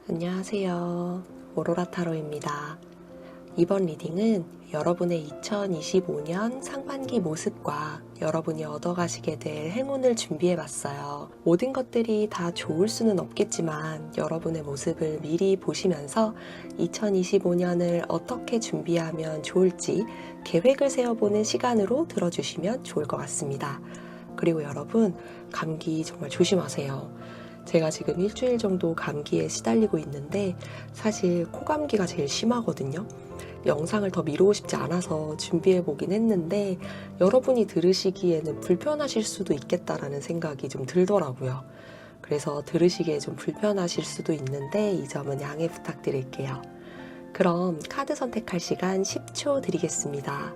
안녕하세요. 오로라 타로입니다. 이번 리딩은 여러분의 2025년 상반기 모습과 여러분이 얻어가시게 될 행운을 준비해봤어요. 모든 것들이 다 좋을 수는 없겠지만 여러분의 모습을 미리 보시면서 2025년을 어떻게 준비하면 좋을지 계획을 세워보는 시간으로 들어주시면 좋을 것 같습니다. 그리고 여러분, 감기 정말 조심하세요. 제가 지금 일주일 정도 감기에 시달리고 있는데 사실 코감기가 제일 심하거든요. 영상을 더 미루고 싶지 않아서 준비해보긴 했는데 여러분이 들으시기에는 불편하실 수도 있겠다라는 생각이 좀 들더라고요. 그래서 들으시기에 좀 불편하실 수도 있는데 이 점은 양해 부탁드릴게요. 그럼 카드 선택할 시간 10초 드리겠습니다.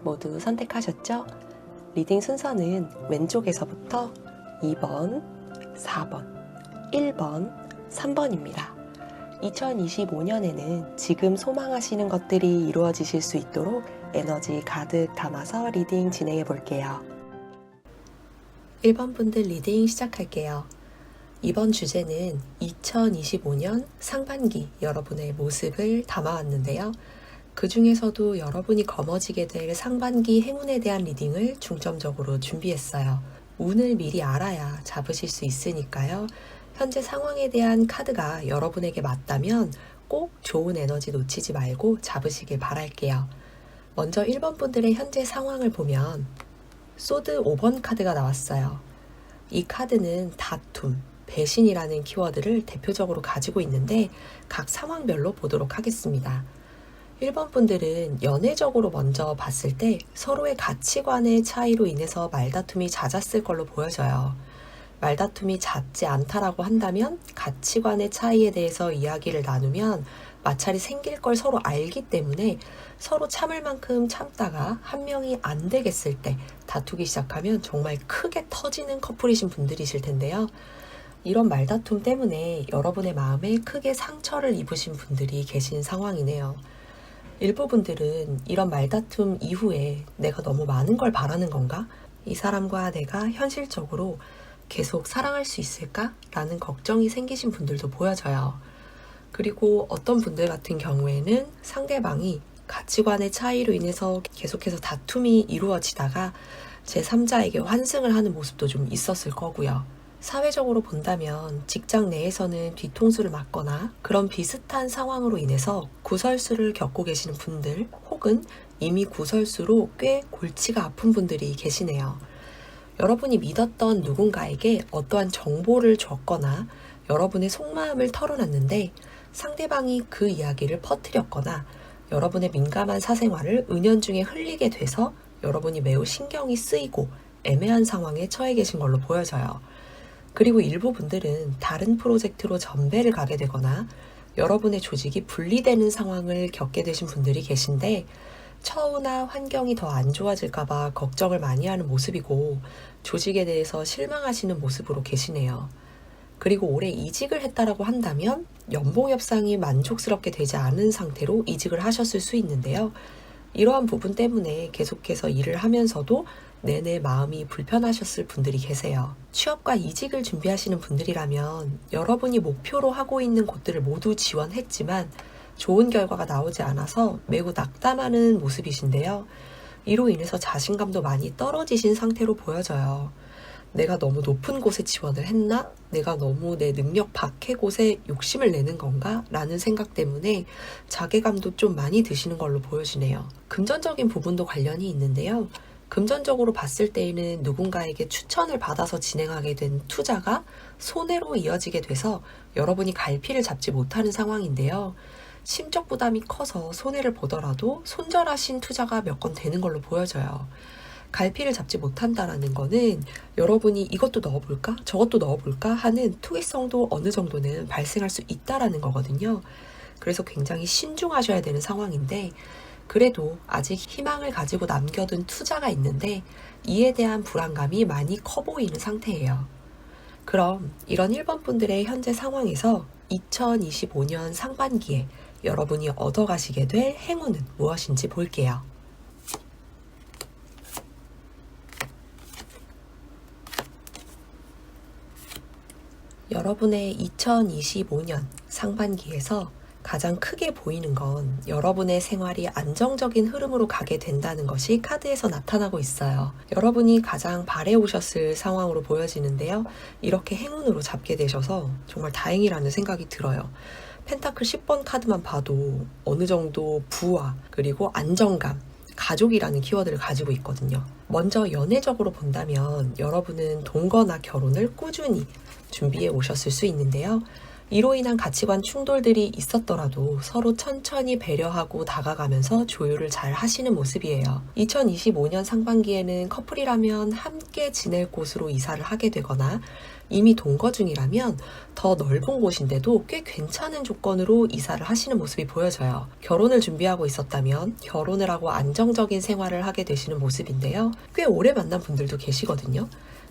모두 선택하셨죠? 리딩 순서는 왼쪽에서부터 2번, 4번, 1번, 3번입니다. 2025년에는 지금 소망하시는 것들이 이루어지실 수 있도록 에너지 가득 담아서 리딩 진행해 볼게요. 1번 분들 리딩 시작할게요. 이번 주제는 2025년 상반기 여러분의 모습을 담아왔는데요. 그 중에서도 여러분이 거머쥐게 될 상반기 행운에 대한 리딩을 중점적으로 준비했어요. 운을 미리 알아야 잡으실 수 있으니까요. 현재 상황에 대한 카드가 여러분에게 맞다면 꼭 좋은 에너지 놓치지 말고 잡으시길 바랄게요. 먼저 1번 분들의 현재 상황을 보면 소드 5번 카드가 나왔어요. 이 카드는 다툼, 배신이라는 키워드를 대표적으로 가지고 있는데 각 상황별로 보도록 하겠습니다. 1번 분들은 연애적으로 먼저 봤을 때 서로의 가치관의 차이로 인해서 말다툼이 잦았을 걸로 보여져요. 말다툼이 잦지 않다라고 한다면 가치관의 차이에 대해서 이야기를 나누면 마찰이 생길 걸 서로 알기 때문에 서로 참을 만큼 참다가 한 명이 안 되겠을 때 다투기 시작하면 정말 크게 터지는 커플이신 분들이실 텐데요. 이런 말다툼 때문에 여러분의 마음에 크게 상처를 입으신 분들이 계신 상황이네요. 일부 분들은 이런 말다툼 이후에 내가 너무 많은 걸 바라는 건가? 이 사람과 내가 현실적으로 계속 사랑할 수 있을까? 라는 걱정이 생기신 분들도 보여져요. 그리고 어떤 분들 같은 경우에는 상대방이 가치관의 차이로 인해서 계속해서 다툼이 이루어지다가 제3자에게 환승을 하는 모습도 좀 있었을 거고요. 사회적으로 본다면 직장 내에서는 뒤통수를 맞거나 그런 비슷한 상황으로 인해서 구설수를 겪고 계시는 분들 혹은 이미 구설수로 꽤 골치가 아픈 분들이 계시네요. 여러분이 믿었던 누군가에게 어떠한 정보를 줬거나 여러분의 속마음을 털어놨는데 상대방이 그 이야기를 퍼뜨렸거나 여러분의 민감한 사생활을 은연중에 흘리게 돼서 여러분이 매우 신경이 쓰이고 애매한 상황에 처해 계신 걸로 보여져요. 그리고 일부 분들은 다른 프로젝트로 전배를 가게 되거나 여러분의 조직이 분리되는 상황을 겪게 되신 분들이 계신데 처우나 환경이 더 안 좋아질까봐 걱정을 많이 하는 모습이고 조직에 대해서 실망하시는 모습으로 계시네요. 그리고 올해 이직을 했다라고 한다면 연봉 협상이 만족스럽게 되지 않은 상태로 이직을 하셨을 수 있는데요. 이러한 부분 때문에 계속해서 일을 하면서도 내내 마음이 불편하셨을 분들이 계세요. 취업과 이직을 준비하시는 분들이라면 여러분이 목표로 하고 있는 곳들을 모두 지원했지만 좋은 결과가 나오지 않아서 매우 낙담하는 모습이신데요. 이로 인해서 자신감도 많이 떨어지신 상태로 보여져요. 내가 너무 높은 곳에 지원을 했나? 내가 너무 내 능력 밖의 곳에 욕심을 내는 건가? 라는 생각 때문에 자괴감도 좀 많이 드시는 걸로 보여지네요. 금전적인 부분도 관련이 있는데요. 금전적으로 봤을 때에는 누군가에게 추천을 받아서 진행하게 된 투자가 손해로 이어지게 돼서 여러분이 갈피를 잡지 못하는 상황인데요. 심적 부담이 커서 손해를 보더라도 손절하신 투자가 몇 건 되는 걸로 보여져요. 갈피를 잡지 못한다라는 거는 여러분이 이것도 넣어볼까? 저것도 넣어볼까? 하는 투기성도 어느 정도는 발생할 수 있다라는 거거든요. 그래서 굉장히 신중하셔야 되는 상황인데 그래도 아직 희망을 가지고 남겨둔 투자가 있는데 이에 대한 불안감이 많이 커 보이는 상태예요. 그럼 이런 1번 분들의 현재 상황에서 2025년 상반기에 여러분이 얻어가시게 될 행운은 무엇인지 볼게요. 여러분의 2025년 상반기에서 가장 크게 보이는 건 여러분의 생활이 안정적인 흐름으로 가게 된다는 것이 카드에서 나타나고 있어요. 여러분이 가장 바래오셨을 상황으로 보여지는데요. 이렇게 행운으로 잡게 되셔서 정말 다행이라는 생각이 들어요. 펜타클 10번 카드만 봐도 어느 정도 부와 그리고 안정감, 가족이라는 키워드를 가지고 있거든요. 먼저 연애적으로 본다면 여러분은 동거나 결혼을 꾸준히 준비해 오셨을 수 있는데요. 이로 인한 가치관 충돌들이 있었더라도 서로 천천히 배려하고 다가가면서 조율을 잘 하시는 모습이에요. 2025년 상반기에는 커플이라면 함께 지낼 곳으로 이사를 하게 되거나 이미 동거 중이라면 더 넓은 곳인데도 꽤 괜찮은 조건으로 이사를 하시는 모습이 보여져요. 결혼을 준비하고 있었다면 결혼을 하고 안정적인 생활을 하게 되시는 모습인데요. 꽤 오래 만난 분들도 계시거든요.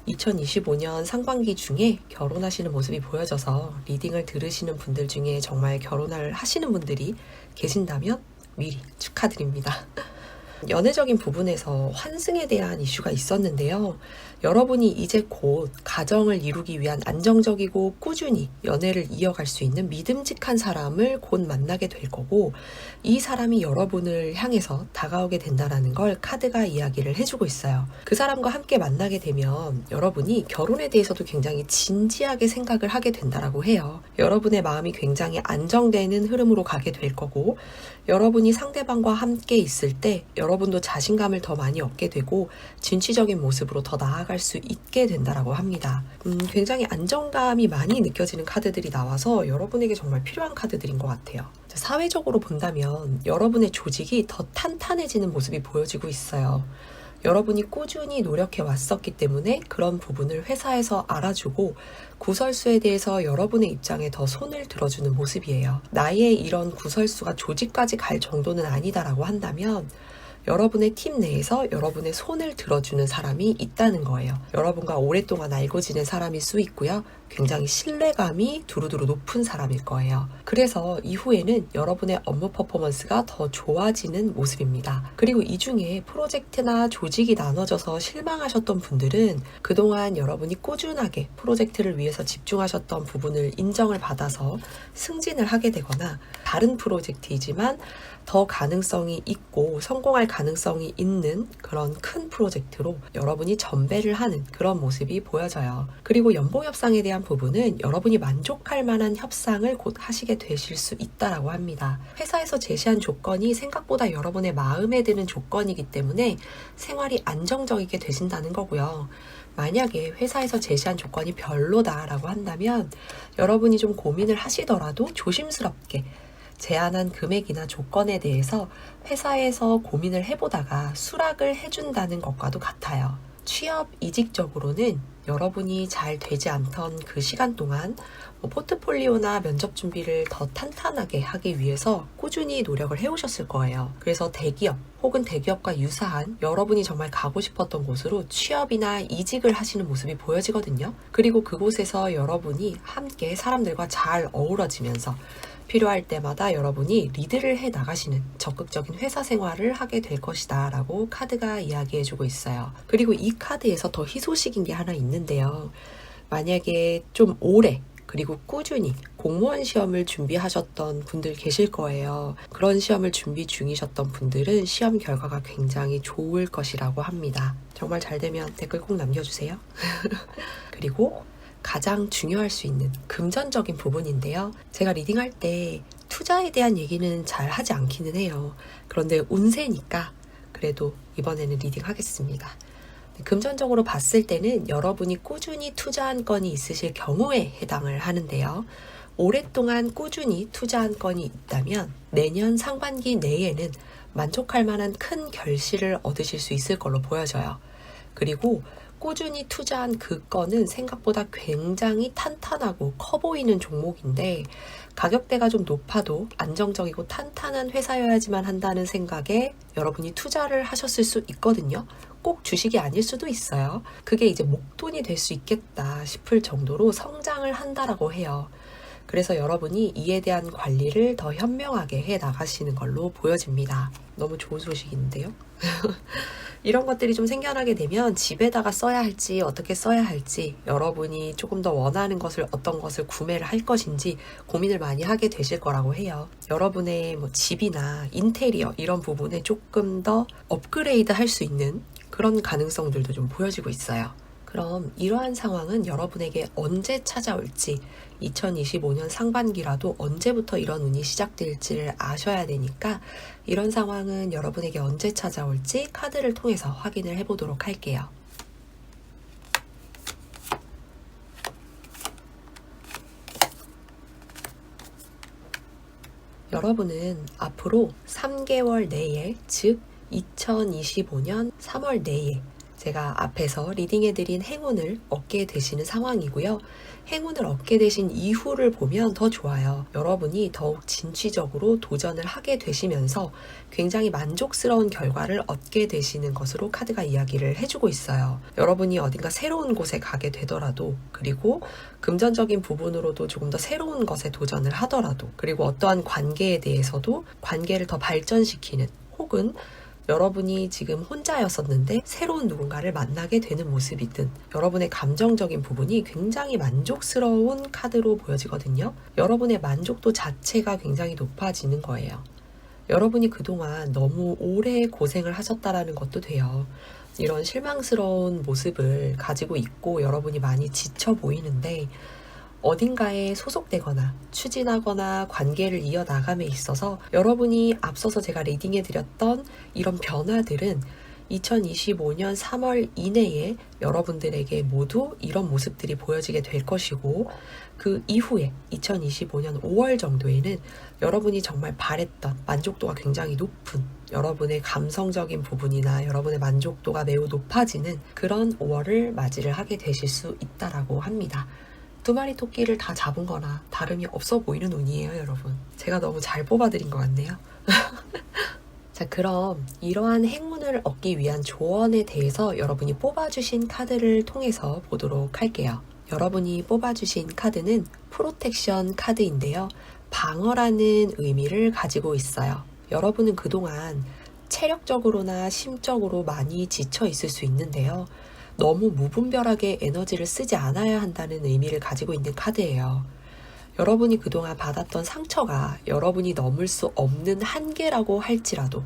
2025년 상반기 중에 결혼하시는 모습이 보여져서 리딩을 들으시는 분들 중에 정말 결혼을 하시는 분들이 계신다면 미리 축하드립니다. 연애적인 부분에서 환승에 대한 이슈가 있었는데요. 여러분이 이제 곧 가정을 이루기 위한 안정적이고 꾸준히 연애를 이어갈 수 있는 믿음직한 사람을 곧 만나게 될 거고, 이 사람이 여러분을 향해서 다가오게 된다는 걸 카드가 이야기를 해주고 있어요. 그 사람과 함께 만나게 되면 여러분이 결혼에 대해서도 굉장히 진지하게 생각을 하게 된다라고 해요. 여러분의 마음이 굉장히 안정되는 흐름으로 가게 될 거고, 여러분이 상대방과 함께 있을 때 여러분도 자신감을 더 많이 얻게 되고 진취적인 모습으로 더 나아갈 수 있게 된다라고 합니다. 굉장히 안정감이 많이 느껴지는 카드들이 나와서 여러분에게 정말 필요한 카드들인 것 같아요. 사회적으로 본다면 여러분의 조직이 더 탄탄해지는 모습이 보여지고 있어요. 여러분이 꾸준히 노력해 왔었기 때문에 그런 부분을 회사에서 알아주고 구설수에 대해서 여러분의 입장에 더 손을 들어주는 모습이에요. 나의 이런 구설수가 조직까지 갈 정도는 아니다라고 한다면 여러분의 팀 내에서 여러분의 손을 들어주는 사람이 있다는 거예요. 여러분과 오랫동안 알고 지낸 사람일 수 있고요. 굉장히 신뢰감이 두루두루 높은 사람일 거예요. 그래서 이후에는 여러분의 업무 퍼포먼스가 더 좋아지는 모습입니다. 그리고 이 중에 프로젝트나 조직이 나눠져서 실망하셨던 분들은 그동안 여러분이 꾸준하게 프로젝트를 위해서 집중하셨던 부분을 인정을 받아서 승진을 하게 되거나 다른 프로젝트이지만 더 가능성이 있고 성공할 가능성이 있는 그런 큰 프로젝트로 여러분이 전배를 하는 그런 모습이 보여져요. 그리고 연봉 협상에 대한 부분은 여러분이 만족할 만한 협상을 곧 하시게 되실 수 있다라고 합니다. 회사에서 제시한 조건이 생각보다 여러분의 마음에 드는 조건이기 때문에 생활이 안정적이게 되신다는 거고요. 만약에 회사에서 제시한 조건이 별로다라고 한다면 여러분이 좀 고민을 하시더라도 조심스럽게 제안한 금액이나 조건에 대해서 회사에서 고민을 해보다가 수락을 해준다는 것과도 같아요. 취업 이직적으로는 여러분이 잘 되지 않던 그 시간 동안 포트폴리오나 면접 준비를 더 탄탄하게 하기 위해서 꾸준히 노력을 해오셨을 거예요. 그래서 대기업 혹은 대기업과 유사한 여러분이 정말 가고 싶었던 곳으로 취업이나 이직을 하시는 모습이 보여지거든요. 그리고 그곳에서 여러분이 함께 사람들과 잘 어우러지면서 필요할 때마다 여러분이 리드를 해 나가시는 적극적인 회사 생활을 하게 될 것이다 라고 카드가 이야기해주고 있어요. 그리고 이 카드에서 더 희소식인 게 하나 있는데요. 만약에 좀 오래 그리고 꾸준히 공무원 시험을 준비하셨던 분들 계실 거예요. 그런 시험을 준비 중이셨던 분들은 시험 결과가 굉장히 좋을 것이라고 합니다. 정말 잘 되면 댓글 꼭 남겨주세요. 그리고 가장 중요할 수 있는 금전적인 부분인데요. 제가 리딩할 때 투자에 대한 얘기는 잘 하지 않기는 해요. 그런데 운세니까 그래도 이번에는 리딩하겠습니다. 금전적으로 봤을 때는 여러분이 꾸준히 투자한 건이 있으실 경우에 해당을 하는데요. 오랫동안 꾸준히 투자한 건이 있다면 내년 상반기 내에는 만족할 만한 큰 결실을 얻으실 수 있을 걸로 보여져요. 그리고 꾸준히 투자한 그 건은 생각보다 굉장히 탄탄하고 커 보이는 종목인데 가격대가 좀 높아도 안정적이고 탄탄한 회사여야지만 한다는 생각에 여러분이 투자를 하셨을 수 있거든요. 꼭 주식이 아닐 수도 있어요. 그게 이제 목돈이 될 수 있겠다 싶을 정도로 성장을 한다라고 해요. 그래서 여러분이 이에 대한 관리를 더 현명하게 해 나가시는 걸로 보여집니다. 너무 좋은 소식인데요? 이런 것들이 좀 생겨나게 되면 집에다가 써야 할지 어떻게 써야 할지 여러분이 조금 더 원하는 것을 어떤 것을 구매를 할 것인지 고민을 많이 하게 되실 거라고 해요. 여러분의 뭐 집이나 인테리어 이런 부분에 조금 더 업그레이드 할 수 있는 그런 가능성들도 좀 보여지고 있어요. 그럼 이러한 상황은 여러분에게 언제 찾아올지 2025년 상반기라도 언제부터 이런 운이 시작될지를 아셔야 되니까 이런 상황은 여러분에게 언제 찾아올지 카드를 통해서 확인을 해보도록 할게요. 여러분은 앞으로 3개월 내에, 즉 2025년 3월 내에 제가 앞에서 리딩해드린 행운을 얻게 되시는 상황이고요. 행운을 얻게 되신 이후를 보면 더 좋아요. 여러분이 더욱 진취적으로 도전을 하게 되시면서 굉장히 만족스러운 결과를 얻게 되시는 것으로 카드가 이야기를 해주고 있어요. 여러분이 어딘가 새로운 곳에 가게 되더라도, 그리고 금전적인 부분으로도 조금 더 새로운 것에 도전을 하더라도, 그리고 어떠한 관계에 대해서도 관계를 더 발전시키는, 혹은 여러분이 지금 혼자였었는데 새로운 누군가를 만나게 되는 모습이든 여러분의 감정적인 부분이 굉장히 만족스러운 카드로 보여지거든요. 여러분의 만족도 자체가 굉장히 높아지는 거예요. 여러분이 그동안 너무 오래 고생을 하셨다라는 것도 돼요. 이런 실망스러운 모습을 가지고 있고 여러분이 많이 지쳐 보이는데 어딘가에 소속되거나 추진하거나 관계를 이어나감에 있어서 여러분이 앞서서 제가 리딩해드렸던 이런 변화들은 2025년 3월 이내에 여러분들에게 모두 이런 모습들이 보여지게 될 것이고, 그 이후에 2025년 5월 정도에는 여러분이 정말 바랬던 만족도가 굉장히 높은, 여러분의 감성적인 부분이나 여러분의 만족도가 매우 높아지는 그런 5월을 맞이를 하게 되실 수 있다라고 합니다. 2마리 토끼를 다 잡은 거나 다름이 없어 보이는 운이에요, 여러분. 제가 너무 잘 뽑아드린 것 같네요. 자, 그럼 이러한 행운을 얻기 위한 조언에 대해서 여러분이 뽑아주신 카드를 통해서 보도록 할게요. 여러분이 뽑아주신 카드는 프로텍션 카드인데요. 방어라는 의미를 가지고 있어요. 여러분은 그동안 체력적으로나 심적으로 많이 지쳐 있을 수 있는데요. 너무 무분별하게 에너지를 쓰지 않아야 한다는 의미를 가지고 있는 카드예요. 여러분이 그동안 받았던 상처가 여러분이 넘을 수 없는 한계라고 할지라도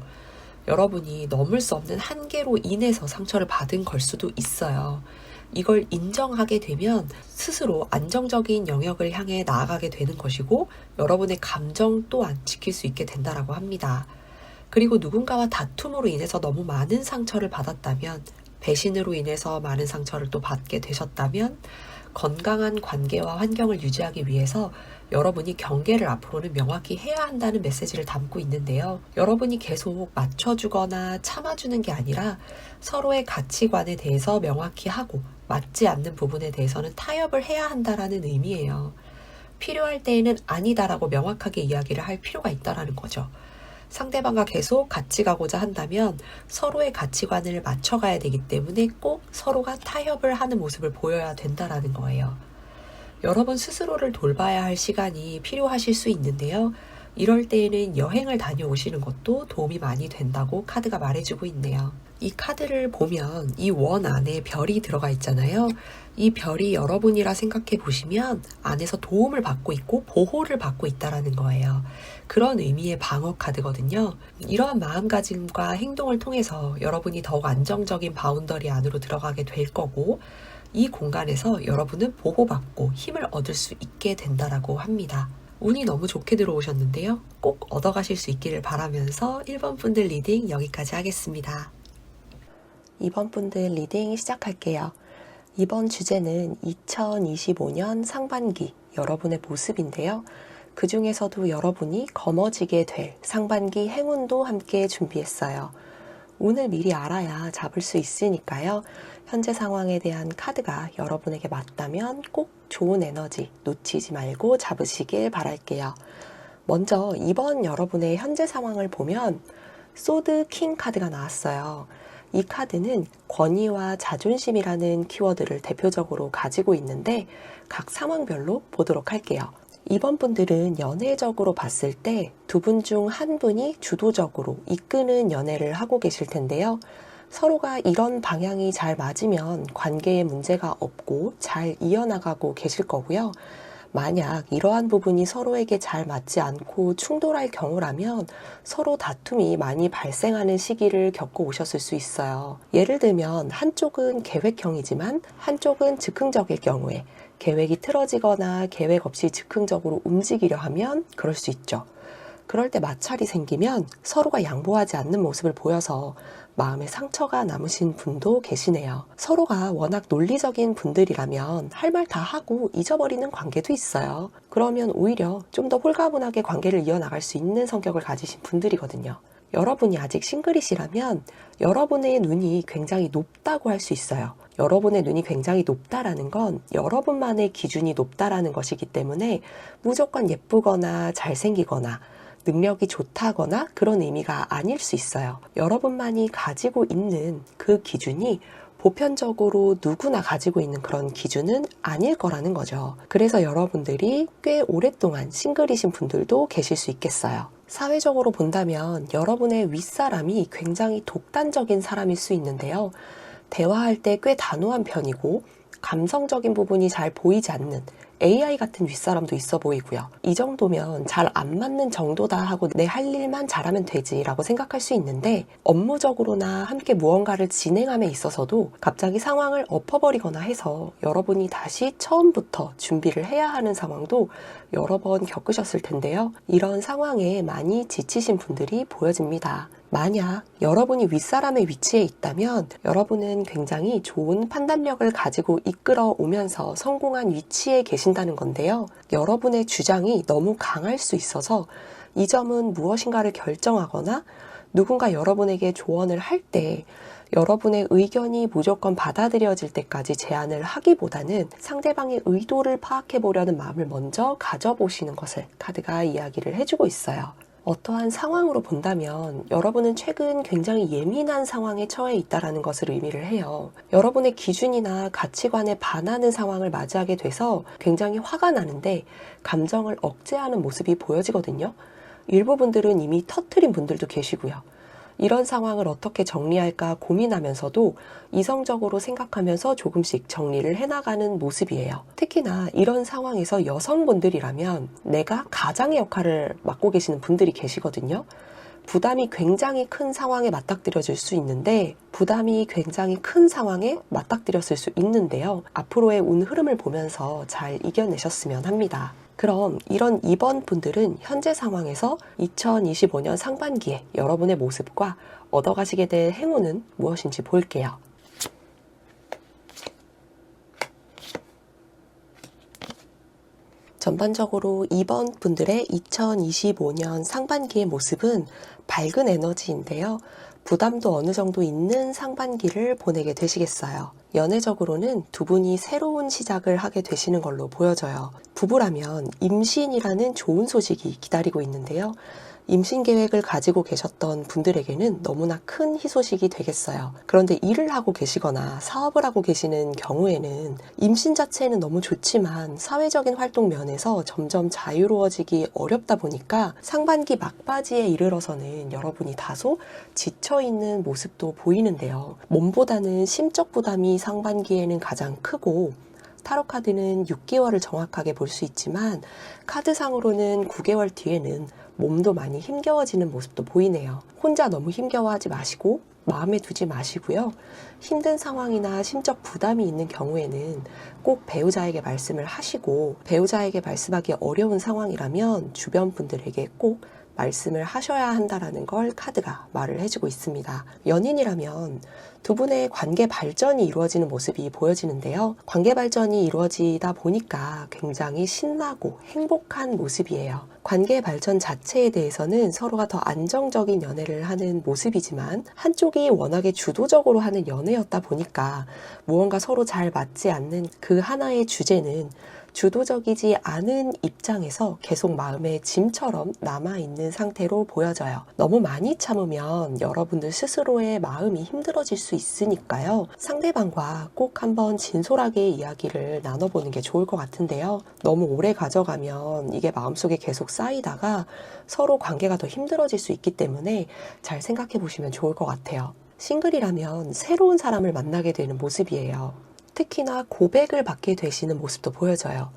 여러분이 넘을 수 없는 한계로 인해서 상처를 받은 걸 수도 있어요. 이걸 인정하게 되면 스스로 안정적인 영역을 향해 나아가게 되는 것이고 여러분의 감정 또한 지킬 수 있게 된다고 합니다. 그리고 누군가와 다툼으로 인해서 너무 많은 상처를 받았다면, 배신으로 인해서 많은 상처를 또 받게 되셨다면 건강한 관계와 환경을 유지하기 위해서 여러분이 경계를 앞으로는 명확히 해야 한다는 메시지를 담고 있는데요. 여러분이 계속 맞춰주거나 참아주는 게 아니라 서로의 가치관에 대해서 명확히 하고 맞지 않는 부분에 대해서는 타협을 해야 한다라는 의미예요. 필요할 때에는 아니다라고 명확하게 이야기를 할 필요가 있다라는 거죠. 상대방과 계속 같이 가고자 한다면 서로의 가치관을 맞춰가야 되기 때문에 꼭 서로가 타협을 하는 모습을 보여야 된다라는 거예요. 여러분 스스로를 돌봐야 할 시간이 필요하실 수 있는데요. 이럴 때에는 여행을 다녀오시는 것도 도움이 많이 된다고 카드가 말해주고 있네요. 이 카드를 보면 이 원 안에 별이 들어가 있잖아요. 이 별이 여러분이라 생각해 보시면 안에서 도움을 받고 있고 보호를 받고 있다라는 거예요. 그런 의미의 방어 카드거든요. 이러한 마음가짐과 행동을 통해서 여러분이 더욱 안정적인 바운더리 안으로 들어가게 될 거고, 이 공간에서 여러분은 보호받고 힘을 얻을 수 있게 된다라고 합니다. 운이 너무 좋게 들어오셨는데요. 꼭 얻어가실 수 있기를 바라면서 1번 분들 리딩 여기까지 하겠습니다. 2번 분들 리딩 시작할게요. 이번 주제는 2025년 상반기 여러분의 모습인데요. 그 중에서도 여러분이 거머쥐게 될 상반기 행운도 함께 준비했어요. 운을 미리 알아야 잡을 수 있으니까요. 현재 상황에 대한 카드가 여러분에게 맞다면 꼭 좋은 에너지 놓치지 말고 잡으시길 바랄게요. 먼저 이번 여러분의 현재 상황을 보면 소드 킹 카드가 나왔어요. 이 카드는 권위와 자존심이라는 키워드를 대표적으로 가지고 있는데 각 상황별로 보도록 할게요. 이번 분들은 연애적으로 봤을 때 두 분 중 한 분이 주도적으로 이끄는 연애를 하고 계실 텐데요. 서로가 이런 방향이 잘 맞으면 관계에 문제가 없고 잘 이어나가고 계실 거고요. 만약 이러한 부분이 서로에게 잘 맞지 않고 충돌할 경우라면 서로 다툼이 많이 발생하는 시기를 겪어 오셨을 수 있어요. 예를 들면 한쪽은 계획형이지만 한쪽은 즉흥적일 경우에 계획이 틀어지거나 계획 없이 즉흥적으로 움직이려 하면 그럴 수 있죠. 그럴 때 마찰이 생기면 서로가 양보하지 않는 모습을 보여서 마음에 상처가 남으신 분도 계시네요. 서로가 워낙 논리적인 분들이라면 할 말 다 하고 잊어버리는 관계도 있어요. 그러면 오히려 좀 더 홀가분하게 관계를 이어나갈 수 있는 성격을 가지신 분들이거든요. 여러분이 아직 싱글이시라면 여러분의 눈이 굉장히 높다고 할 수 있어요. 여러분의 눈이 굉장히 높다라는 건 여러분만의 기준이 높다라는 것이기 때문에 무조건 예쁘거나 잘생기거나 능력이 좋다거나 그런 의미가 아닐 수 있어요. 여러분만이 가지고 있는 그 기준이 보편적으로 누구나 가지고 있는 그런 기준은 아닐 거라는 거죠. 그래서 여러분들이 꽤 오랫동안 싱글이신 분들도 계실 수 있겠어요. 사회적으로 본다면 여러분의 윗사람이 굉장히 독단적인 사람일 수 있는데요. 대화할 때 꽤 단호한 편이고 감성적인 부분이 잘 보이지 않는 AI 같은 윗사람도 있어 보이고요. 이 정도면 잘 안 맞는 정도다 하고 내 할 일만 잘하면 되지 라고 생각할 수 있는데 업무적으로나 함께 무언가를 진행함에 있어서도 갑자기 상황을 엎어버리거나 해서 여러분이 다시 처음부터 준비를 해야 하는 상황도 여러 번 겪으셨을 텐데요. 이런 상황에 많이 지치신 분들이 보여집니다. 만약 여러분이 윗사람의 위치에 있다면 여러분은 굉장히 좋은 판단력을 가지고 이끌어 오면서 성공한 위치에 계신다는 건데요. 여러분의 주장이 너무 강할 수 있어서 이 점은 무엇인가를 결정하거나 누군가 여러분에게 조언을 할 때 여러분의 의견이 무조건 받아들여질 때까지 제안을 하기보다는 상대방의 의도를 파악해 보려는 마음을 먼저 가져보시는 것을 카드가 이야기를 해주고 있어요. 어떠한 상황으로 본다면 여러분은 최근 굉장히 예민한 상황에 처해 있다는 것을 의미를 해요. 여러분의 기준이나 가치관에 반하는 상황을 맞이하게 돼서 굉장히 화가 나는데 감정을 억제하는 모습이 보여지거든요. 일부 분들은 이미 터트린 분들도 계시고요. 이런 상황을 어떻게 정리할까 고민하면서도 이성적으로 생각하면서 조금씩 정리를 해나가는 모습이에요. 특히나 이런 상황에서 여성분들이라면 내가 가장의 역할을 맡고 계시는 분들이 계시거든요. 부담이 굉장히 큰 상황에 맞닥뜨려질 수 있는데 부담이 굉장히 큰 상황에 맞닥뜨렸을 수 있는데요. 앞으로의 운 흐름을 보면서 잘 이겨내셨으면 합니다. 그럼 이런 2번 분들은 현재 상황에서 2025년 상반기에 여러분의 모습과 얻어가시게 될 행운은 무엇인지 볼게요. 전반적으로 2번 분들의 2025년 상반기의 모습은 밝은 에너지인데요. 부담도 어느 정도 있는 상반기를 보내게 되시겠어요. 연애적으로는 두 분이 새로운 시작을 하게 되시는 걸로 보여져요. 부부라면 임신이라는 좋은 소식이 기다리고 있는데요. 임신 계획을 가지고 계셨던 분들에게는 너무나 큰 희소식이 되겠어요. 그런데 일을 하고 계시거나 사업을 하고 계시는 경우에는 임신 자체는 너무 좋지만 사회적인 활동 면에서 점점 자유로워지기 어렵다 보니까 상반기 막바지에 이르러서는 여러분이 다소 지쳐있는 모습도 보이는데요. 몸보다는 심적 부담이 상반기에는 가장 크고 타로 카드는 6개월을 정확하게 볼 수 있지만 카드상으로는 9개월 뒤에는 몸도 많이 힘겨워지는 모습도 보이네요. 혼자 너무 힘겨워하지 마시고 마음에 두지 마시고요. 힘든 상황이나 심적 부담이 있는 경우에는 꼭 배우자에게 말씀을 하시고 배우자에게 말씀하기 어려운 상황이라면 주변 분들에게 꼭 말씀을 하셔야 한다는 걸 카드가 말을 해주고 있습니다. 연인이라면 두 분의 관계 발전이 이루어지는 모습이 보여지는데요. 관계 발전이 이루어지다 보니까 굉장히 신나고 행복한 모습이에요. 관계 발전 자체에 대해서는 서로가 더 안정적인 연애를 하는 모습이지만 한쪽이 워낙에 주도적으로 하는 연애였다 보니까 무언가 서로 잘 맞지 않는 그 하나의 주제는 주도적이지 않은 입장에서 계속 마음의 짐처럼 남아있는 상태로 보여져요. 너무 많이 참으면 여러분들 스스로의 마음이 힘들어질 수 있으니까요. 상대방과 꼭 한번 진솔하게 이야기를 나눠보는 게 좋을 것 같은데요. 너무 오래 가져가면 이게 마음속에 계속 쌓이다가 서로 관계가 더 힘들어질 수 있기 때문에 잘 생각해 보시면 좋을 것 같아요. 싱글이라면 새로운 사람을 만나게 되는 모습이에요. 특히나 고백을 받게 되시는 모습도 보여져요.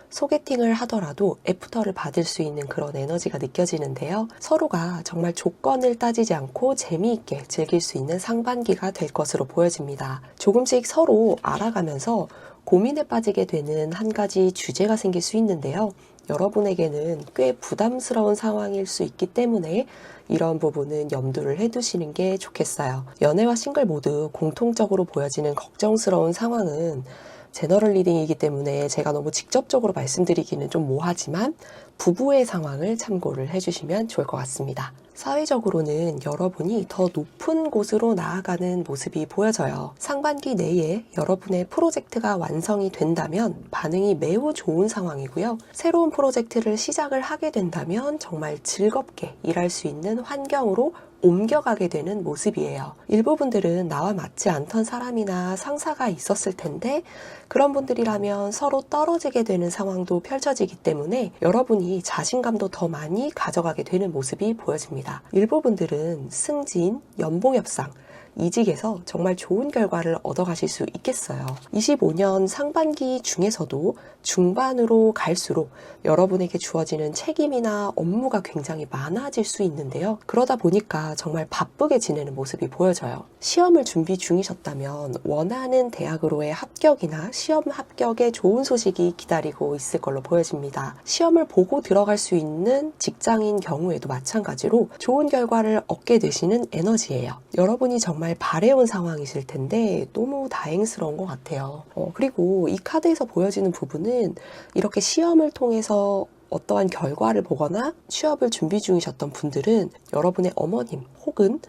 소개팅을 하더라도 애프터를 받을 수 있는 그런 에너지가 느껴지는데요. 서로가 정말 조건을 따지지 않고 재미있게 즐길 수 있는 상반기가 될 것으로 보여집니다. 조금씩 서로 알아가면서 고민에 빠지게 되는 한 가지 주제가 생길 수 있는데요. 여러분에게는 꽤 부담스러운 상황일 수 있기 때문에 이런 부분은 염두를 해두시는 게 좋겠어요. 연애와 싱글 모두 공통적으로 보여지는 걱정스러운 상황은 제너럴 리딩이기 때문에 제가 너무 직접적으로 말씀드리기는 좀 뭐하지만 부부의 상황을 참고를 해주시면 좋을 것 같습니다. 사회적으로는 여러분이 더 높은 곳으로 나아가는 모습이 보여져요. 상반기 내에 여러분의 프로젝트가 완성이 된다면 반응이 매우 좋은 상황이고요. 새로운 프로젝트를 시작을 하게 된다면 정말 즐겁게 일할 수 있는 환경으로 옮겨가게 되는 모습이에요. 일부분들은 나와 맞지 않던 사람이나 상사가 있었을 텐데 그런 분들이라면 서로 떨어지게 되는 상황도 펼쳐지기 때문에 여러분이 자신감도 더 많이 가져가게 되는 모습이 보여집니다. 일부분들은 승진, 연봉 협상, 이직에서 정말 좋은 결과를 얻어가실 수 있겠어요. 25년 상반기 중에서도 중반으로 갈수록 여러분에게 주어지는 책임이나 업무가 굉장히 많아질 수 있는데요. 그러다 보니까 정말 바쁘게 지내는 모습이 보여져요. 시험을 준비 중이셨다면 원하는 대학으로의 합격이나 시험 합격에 좋은 소식이 기다리고 있을 걸로 보여집니다. 시험을 보고 들어갈 수 있는 직장인 경우에도 마찬가지로 좋은 결과를 얻게 되시는 에너지예요. 여러분이 정말 바래온 상황이실 텐데 너무 다행스러운 것 같아요. 그리고 이 카드에서 보여지는 부분은 이렇게 시험을 통해서 어떠한 결과를 보거나 취업을 준비 중이셨던 분들은 여러분의 어머님 혹은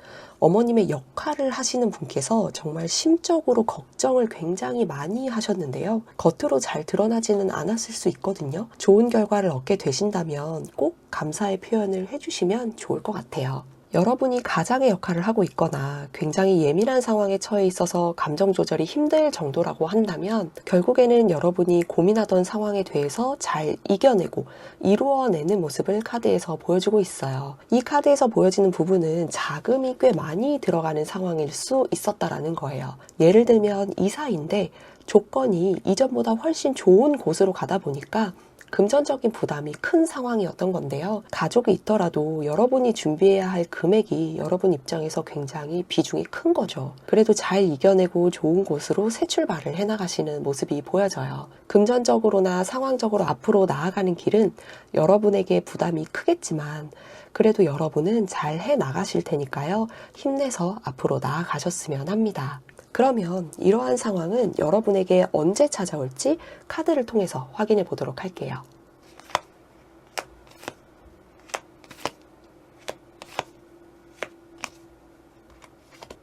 어머님의 역할을 하시는 분께서 정말 심적으로 걱정을 굉장히 많이 하셨는데요. 겉으로 잘 드러나지는 않았을 수 있거든요. 좋은 결과를 얻게 되신다면 꼭 감사의 표현을 해주시면 좋을 것 같아요. 여러분이 가장의 역할을 하고 있거나 굉장히 예민한 상황에 처해 있어서 감정 조절이 힘들 정도라고 한다면 결국에는 여러분이 고민하던 상황에 대해서 잘 이겨내고 이루어내는 모습을 카드에서 보여주고 있어요. 이 카드에서 보여지는 부분은 자금이 꽤 많이 들어가는 상황일 수 있었다라는 거예요. 예를 들면 이사인데 조건이 이전보다 훨씬 좋은 곳으로 가다 보니까 금전적인 부담이 큰 상황이었던 건데요. 가족이 있더라도 여러분이 준비해야 할 금액이 여러분 입장에서 굉장히 비중이 큰 거죠. 그래도 잘 이겨내고 좋은 곳으로 새 출발을 해나가시는 모습이 보여져요. 금전적으로나 상황적으로 앞으로 나아가는 길은 여러분에게 부담이 크겠지만 그래도 여러분은 잘 해나가실 테니까요. 힘내서 앞으로 나아가셨으면 합니다. 그러면 이러한 상황은 여러분에게 언제 찾아올지 카드를 통해서 확인해 보도록 할게요.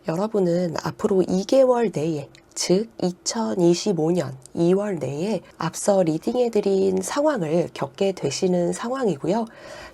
여러분은 앞으로 2개월 내에, 즉 2025년 2월 내에 앞서 리딩해드린 상황을 겪게 되시는 상황이고요.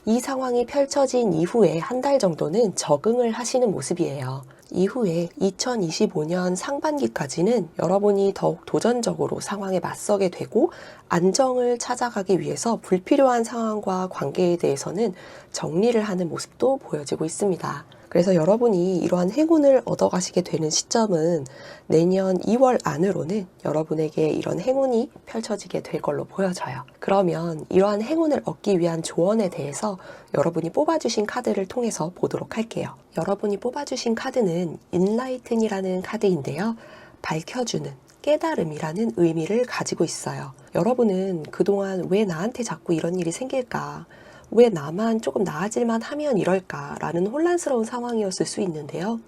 이 상황이 펼쳐진 이후에 한 달 정도는 적응을 하시는 모습이에요. 이후에 2025년 상반기까지는 여러분이 더욱 도전적으로 상황에 맞서게 되고 안정을 찾아가기 위해서 불필요한 상황과 관계에 대해서는 정리를 하는 모습도 보여지고 있습니다. 그래서 여러분이 이러한 행운을 얻어가시게 되는 시점은 내년 2월 안으로는 여러분에게 이런 행운이 펼쳐지게 될 걸로 보여져요. 그러면 이러한 행운을 얻기 위한 조언에 대해서 여러분이 뽑아주신 카드를 통해서 보도록 할게요. 여러분이 뽑아주신 카드는 인라이튼이라는 카드인데요. 밝혀주는, 깨달음이라는 의미를 가지고 있어요. 여러분은 그동안 왜 나한테 자꾸 이런 일이 생길까? 왜 나만 조금 나아질만 하면 이럴까? 라는 혼란스러운 상황이었을 수 있는데요.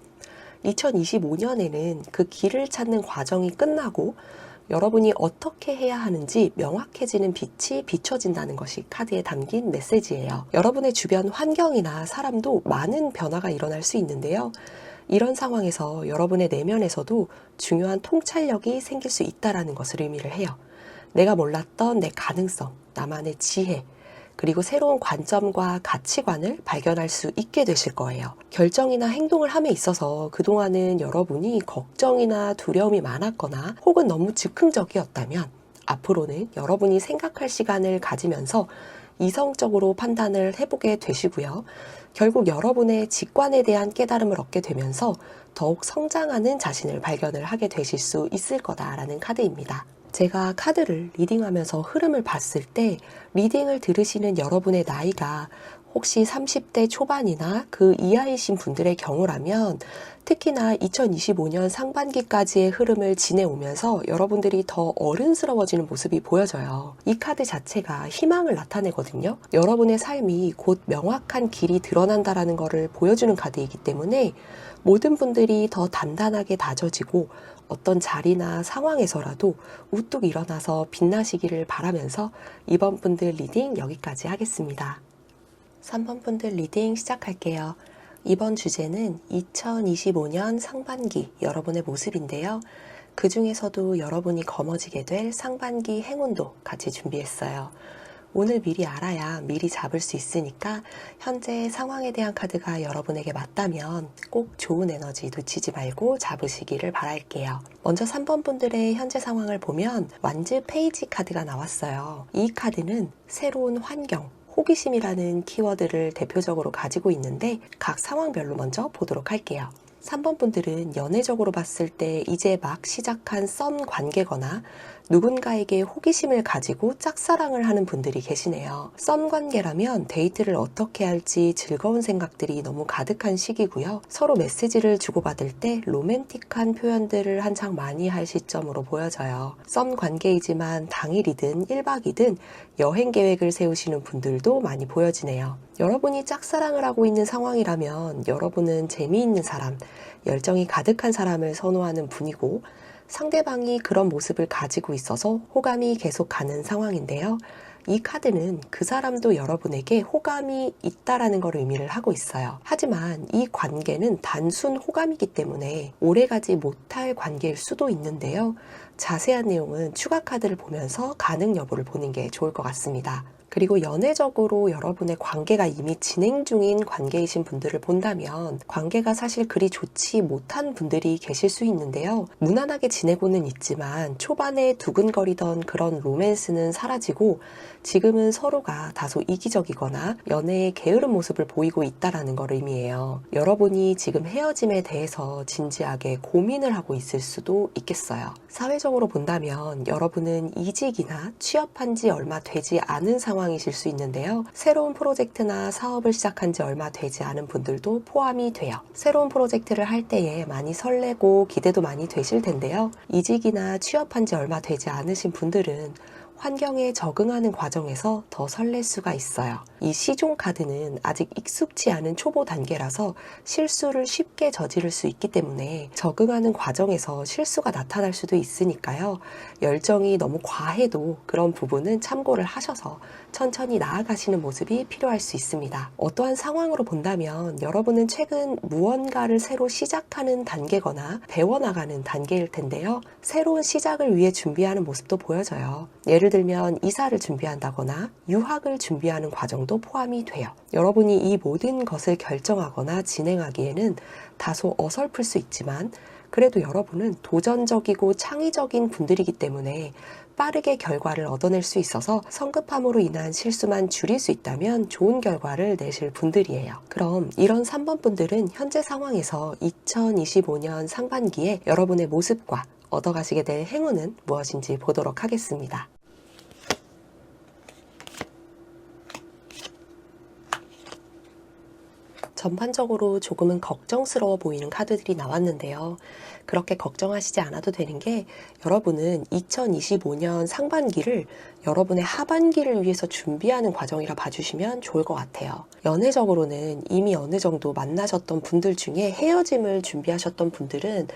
2025년에는 그 길을 찾는 과정이 끝나고 여러분이 어떻게 해야 하는지 명확해지는 빛이 비춰진다는 것이 카드에 담긴 메시지예요. 여러분의 주변 환경이나 사람도 많은 변화가 일어날 수 있는데요. 이런 상황에서 여러분의 내면에서도 중요한 통찰력이 생길 수 있다는 것을 의미를 해요. 내가 몰랐던 내 가능성, 나만의 지혜, 그리고 새로운 관점과 가치관을 발견할 수 있게 되실 거예요. 결정이나 행동을 함에 있어서 그동안은 여러분이 걱정이나 두려움이 많았거나 혹은 너무 즉흥적이었다면 앞으로는 여러분이 생각할 시간을 가지면서 이성적으로 판단을 해보게 되시고요. 결국 여러분의 직관에 대한 깨달음을 얻게 되면서 더욱 성장하는 자신을 발견을 하게 되실 수 있을 거다라는 카드입니다. 제가 카드를 리딩하면서 흐름을 봤을 때 리딩을 들으시는 여러분의 나이가 혹시 30대 초반이나 그 이하이신 분들의 경우라면 특히나 2025년 상반기까지의 흐름을 지내오면서 여러분들이 더 어른스러워지는 모습이 보여져요. 이 카드 자체가 희망을 나타내거든요. 여러분의 삶이 곧 명확한 길이 드러난다라는 것을 보여주는 카드이기 때문에 모든 분들이 더 단단하게 다져지고 어떤 자리나 상황에서라도 우뚝 일어나서 빛나시기를 바라면서 이번 분들 리딩 여기까지 하겠습니다. 3번 분들 리딩 시작할게요. 이번 주제는 2025년 상반기 여러분의 모습인데요. 그 중에서도 여러분이 거머쥐게 될 상반기 행운도 같이 준비했어요. 오늘 미리 알아야 미리 잡을 수 있으니까 현재 상황에 대한 카드가 여러분에게 맞다면 꼭 좋은 에너지 놓치지 말고 잡으시기를 바랄게요. 먼저 3번 분들의 현재 상황을 보면 완즈 페이지 카드가 나왔어요. 이 카드는 새로운 환경, 호기심이라는 키워드를 대표적으로 가지고 있는데 각 상황별로 먼저 보도록 할게요. 3번 분들은 연애적으로 봤을 때 이제 막 시작한 썸 관계거나 누군가에게 호기심을 가지고 짝사랑을 하는 분들이 계시네요. 썸 관계라면 데이트를 어떻게 할지 즐거운 생각들이 너무 가득한 시기고요. 서로 메시지를 주고받을 때 로맨틱한 표현들을 한창 많이 할 시점으로 보여져요. 썸 관계이지만 당일이든 1박이든 여행 계획을 세우시는 분들도 많이 보여지네요. 여러분이 짝사랑을 하고 있는 상황이라면 여러분은 재미있는 사람, 열정이 가득한 사람을 선호하는 분이고 상대방이 그런 모습을 가지고 있어서 호감이 계속 가는 상황인데요. 이 카드는 그 사람도 여러분에게 호감이 있다라는 걸 의미를 하고 있어요. 하지만 이 관계는 단순 호감이기 때문에 오래가지 못할 관계일 수도 있는데요. 자세한 내용은 추가 카드를 보면서 가능 여부를 보는 게 좋을 것 같습니다. 그리고 연애적으로 여러분의 관계가 이미 진행 중인 관계이신 분들을 본다면 관계가 사실 그리 좋지 못한 분들이 계실 수 있는데요. 무난하게 지내고는 있지만 초반에 두근거리던 그런 로맨스는 사라지고 지금은 서로가 다소 이기적이거나 연애에 게으른 모습을 보이고 있다는 걸 의미해요. 여러분이 지금 헤어짐에 대해서 진지하게 고민을 하고 있을 수도 있겠어요. 사회적으로 본다면 여러분은 이직이나 취업한 지 얼마 되지 않은 상황이실 수 있는데요. 새로운 프로젝트나 사업을 시작한 지 얼마 되지 않은 분들도 포함이 돼요. 새로운 프로젝트를 할 때에 많이 설레고 기대도 많이 되실 텐데요. 이직이나 취업한 지 얼마 되지 않으신 분들은 환경에 적응하는 과정에서 더 설렐 수가 있어요. 이 시종 카드는 아직 익숙치 않은 초보 단계라서 실수를 쉽게 저지를 수 있기 때문에 적응하는 과정에서 실수가 나타날 수도 있으니까요. 열정이 너무 과해도 그런 부분은 참고를 하셔서 천천히 나아가시는 모습이 필요할 수 있습니다. 어떠한 상황으로 본다면 여러분은 최근 무언가를 새로 시작하는 단계거나 배워나가는 단계일 텐데요. 새로운 시작을 위해 준비하는 모습도 보여져요. 예를 들면 이사를 준비한다거나 유학을 준비하는 과정도 포함이 돼요. 여러분이 이 모든 것을 결정하거나 진행하기에는 다소 어설플 수 있지만 그래도 여러분은 도전적이고 창의적인 분들이기 때문에 빠르게 결과를 얻어낼 수 있어서 성급함으로 인한 실수만 줄일 수 있다면 좋은 결과를 내실 분들이에요. 그럼 이런 3번 분들은 현재 상황에서 2025년 상반기에 여러분의 모습과 얻어가시게 될 행운은 무엇인지 보도록 하겠습니다. 전반적으로 조금은 걱정스러워 보이는 카드들이 나왔는데요. 그렇게 걱정하시지 않아도 되는 게 여러분은 2025년 상반기를 여러분의 하반기를 위해서 준비하는 과정이라 봐주시면 좋을 것 같아요. 연애적으로는 이미 어느 정도 만나셨던 분들 중에 헤어짐을 준비하셨던 분들은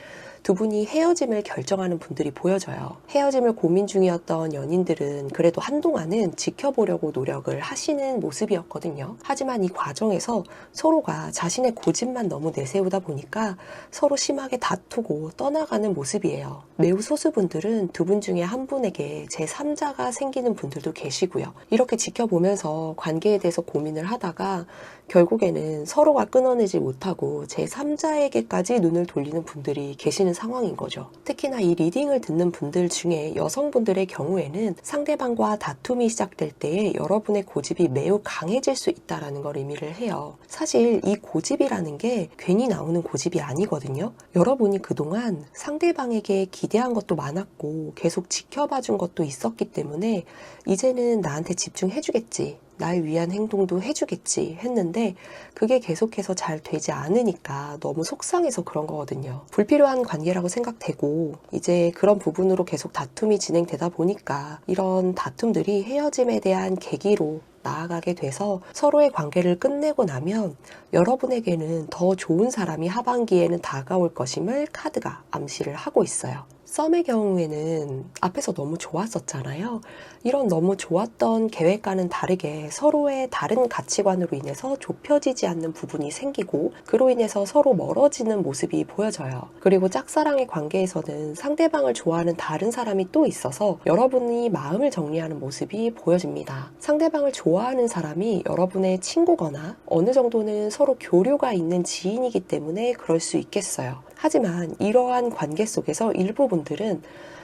두 분이 헤어짐을 결정하는 분들이 보여져요. 헤어짐을 고민 중이었던 연인들은 그래도 한동안은 지켜보려고 노력을 하시는 모습이었거든요. 하지만 이 과정에서 서로가 자신의 고집만 너무 내세우다 보니까 서로 심하게 다투고 떠나가는 모습이에요. 매우 소수분들은 두 분 중에 한 분에게 제3자가 생기는 분들도 계시고요. 이렇게 지켜보면서 관계에 대해서 고민을 하다가 결국에는 서로가 끊어내지 못하고 제3자에게까지 눈을 돌리는 분들이 계시는 상황인 거죠. 특히나 이 리딩을 듣는 분들 중에 여성분들의 경우에는 상대방과 다툼이 시작될 때에 여러분의 고집이 매우 강해질 수 있다는 걸 의미를 해요. 사실 이 고집이라는 게 괜히 나오는 고집이 아니거든요. 여러분이 그동안 상대방에게 기대한 것도 많았고 계속 지켜봐 준 것도 있었기 때문에 이제는 나한테 집중해주겠지, 날 위한 행동도 해주겠지 했는데 그게 계속해서 잘 되지 않으니까 너무 속상해서 그런 거거든요. 불필요한 관계라고 생각되고 이제 그런 부분으로 계속 다툼이 진행되다 보니까 이런 다툼들이 헤어짐에 대한 계기로 나아가게 돼서 서로의 관계를 끝내고 나면 여러분에게는 더 좋은 사람이 하반기에는 다가올 것임을 카드가 암시를 하고 있어요. 썸의 경우에는 앞에서 너무 좋았었잖아요. 이런 너무 좋았던 계획과는 다르게 서로의 다른 가치관으로 인해서 좁혀지지 않는 부분이 생기고 그로 인해서 서로 멀어지는 모습이 보여져요. 그리고 짝사랑의 관계에서는 상대방을 좋아하는 다른 사람이 또 있어서 여러분이 마음을 정리하는 모습이 보여집니다. 상대방을 좋아하는 사람이 여러분의 친구거나 어느 정도는 서로 교류가 있는 지인이기 때문에 그럴 수 있겠어요. 하지만 이러한 관계 속에서 일부 분들은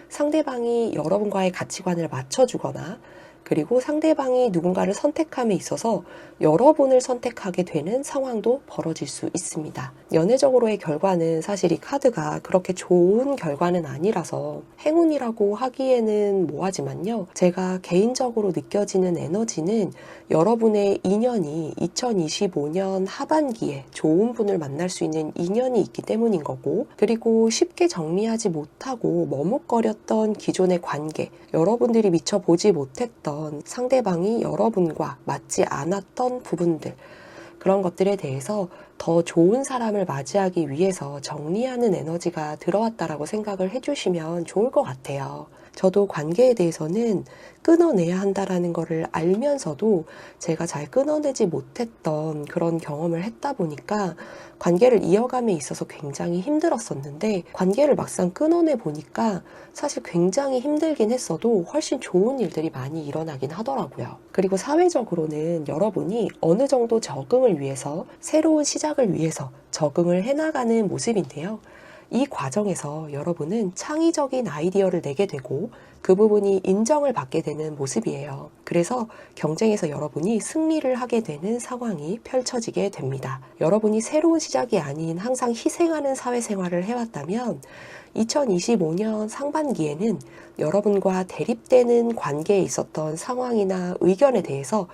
상대방이 여러분과의 가치관을 맞춰주거나 그리고 상대방이 누군가를 선택함에 있어서 여러분을 선택하게 되는 상황도 벌어질 수 있습니다. 연애적으로의 결과는 사실 이 카드가 그렇게 좋은 결과는 아니라서 행운이라고 하기에는 뭐하지만요. 제가 개인적으로 느껴지는 에너지는 여러분의 인연이 2025년 하반기에 좋은 분을 만날 수 있는 인연이 있기 때문인 거고 그리고 쉽게 정리하지 못하고 머뭇거렸던 기존의 관계, 여러분들이 미처 보지 못했던 상대방이 여러분과 맞지 않았던 부분들 그런 것들에 대해서 더 좋은 사람을 맞이하기 위해서 정리하는 에너지가 들어왔다라고 생각을 해주시면 좋을 것 같아요. 저도 관계에 대해서는 끊어내야 한다라는 거를 알면서도 제가 잘 끊어내지 못했던 그런 경험을 했다 보니까 관계를 이어감에 있어서 굉장히 힘들었었는데 관계를 막상 끊어내 보니까 사실 굉장히 힘들긴 했어도 훨씬 좋은 일들이 많이 일어나긴 하더라고요. 그리고 사회적으로는 여러분이 어느 정도 적응을 위해서 새로운 시작을 위해서 적응을 해나가는 모습인데요. 이 과정에서 여러분은 창의적인 아이디어를 내게 되고 그 부분이 인정을 받게 되는 모습이에요. 그래서 경쟁에서 여러분이 승리를 하게 되는 상황이 펼쳐지게 됩니다. 여러분이 새로운 시작이 아닌 항상 희생하는 사회생활을 해왔다면 2025년 상반기에는 여러분과 대립되는 관계에 있었던 상황이나 의견에 대해서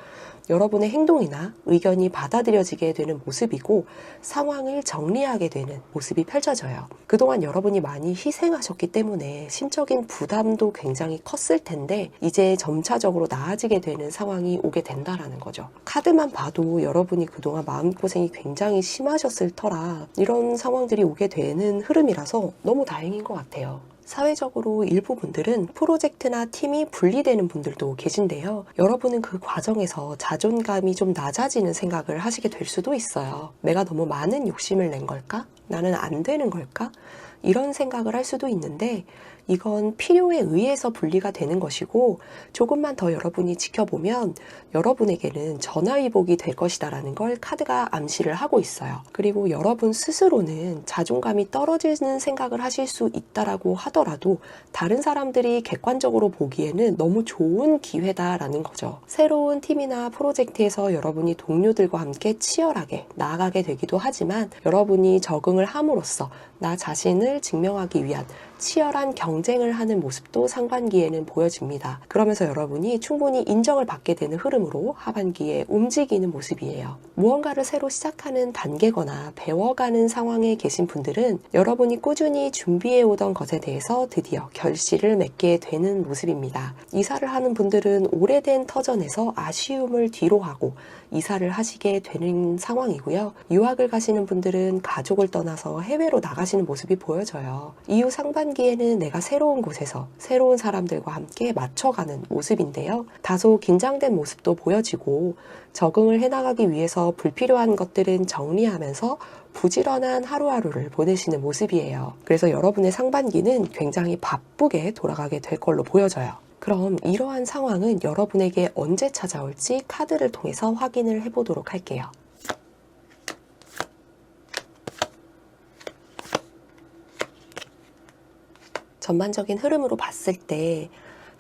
여러분의 행동이나 의견이 받아들여지게 되는 모습이고 상황을 정리하게 되는 모습이 펼쳐져요. 그동안 여러분이 많이 희생하셨기 때문에 심적인 부담도 굉장히 컸을 텐데 이제 점차적으로 나아지게 되는 상황이 오게 된다라는 거죠. 카드만 봐도 여러분이 그동안 마음고생이 굉장히 심하셨을 터라 이런 상황들이 오게 되는 흐름이라서 너무 다행인 것 같아요. 사회적으로 일부 분들은 프로젝트나 팀이 분리되는 분들도 계신데요. 여러분은 그 과정에서 자존감이 좀 낮아지는 생각을 하시게 될 수도 있어요. 내가 너무 많은 욕심을 낸 걸까? 나는 안 되는 걸까? 이런 생각을 할 수도 있는데 이건 필요에 의해서 분리가 되는 것이고 조금만 더 여러분이 지켜보면 여러분에게는 전화위복이 될 것이다라는 걸 카드가 암시를 하고 있어요. 그리고 여러분 스스로는 자존감이 떨어지는 생각을 하실 수 있다라고 하더라도 다른 사람들이 객관적으로 보기에는 너무 좋은 기회다라는 거죠. 새로운 팀이나 프로젝트에서 여러분이 동료들과 함께 치열하게 나아가게 되기도 하지만 여러분이 적응을 함으로써 나 자신을 증명하기 위한 치열한 경쟁을 하는 모습도 상반기에는 보여집니다. 그러면서 여러분이 충분히 인정을 받게 되는 흐름으로 하반기에 움직이는 모습이에요. 무언가를 새로 시작하는 단계거나 배워가는 상황에 계신 분들은 여러분이 꾸준히 준비해오던 것에 대해서 드디어 결실을 맺게 되는 모습입니다. 이사를 하는 분들은 오래된 터전에서 아쉬움을 뒤로하고 이사를 하시게 되는 상황이고요. 유학을 가시는 분들은 가족을 떠나서 해외로 나가시는 모습이 보여져요. 이후 상반기에는 내가 새로운 곳에서 새로운 사람들과 함께 맞춰가는 모습인데요. 다소 긴장된 모습도 보여지고 적응을 해나가기 위해서 불필요한 것들은 정리하면서 부지런한 하루하루를 보내시는 모습이에요. 그래서 여러분의 상반기는 굉장히 바쁘게 돌아가게 될 걸로 보여져요. 그럼 이러한 상황은 여러분에게 언제 찾아올지 카드를 통해서 확인을 해보도록 할게요. 전반적인 흐름으로 봤을 때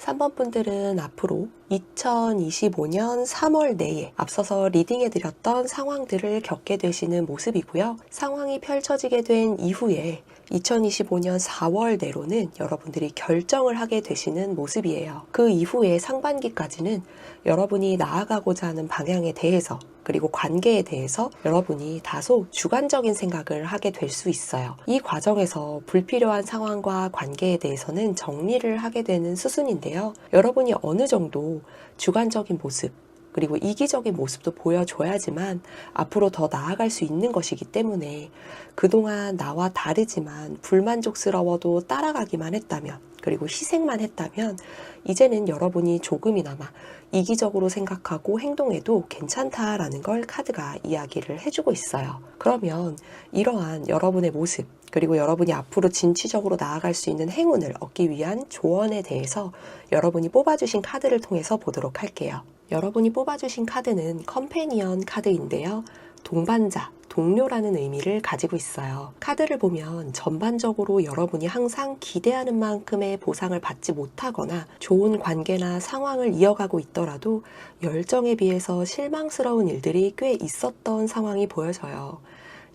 3번 분들은 앞으로 2025년 3월 내에 앞서서 리딩해드렸던 상황들을 겪게 되시는 모습이고요. 상황이 펼쳐지게 된 이후에 2025년 4월 내로는 여러분들이 결정을 하게 되시는 모습이에요. 그 이후에 상반기까지는 여러분이 나아가고자 하는 방향에 대해서 그리고 관계에 대해서 여러분이 다소 주관적인 생각을 하게 될 수 있어요. 이 과정에서 불필요한 상황과 관계에 대해서는 정리를 하게 되는 수순인데요. 여러분이 어느 정도 주관적인 모습 그리고 이기적인 모습도 보여줘야지만 앞으로 더 나아갈 수 있는 것이기 때문에 그동안 나와 다르지만 불만족스러워도 따라가기만 했다면 그리고 희생만 했다면 이제는 여러분이 조금이나마 이기적으로 생각하고 행동해도 괜찮다라는 걸 카드가 이야기를 해주고 있어요. 그러면 이러한 여러분의 모습 그리고 여러분이 앞으로 진취적으로 나아갈 수 있는 행운을 얻기 위한 조언에 대해서 여러분이 뽑아주신 카드를 통해서 보도록 할게요. 여러분이 뽑아주신 카드는 컴패니언 카드인데요. 동반자, 동료라는 의미를 가지고 있어요. 카드를 보면 전반적으로 여러분이 항상 기대하는 만큼의 보상을 받지 못하거나 좋은 관계나 상황을 이어가고 있더라도 열정에 비해서 실망스러운 일들이 꽤 있었던 상황이 보여져요.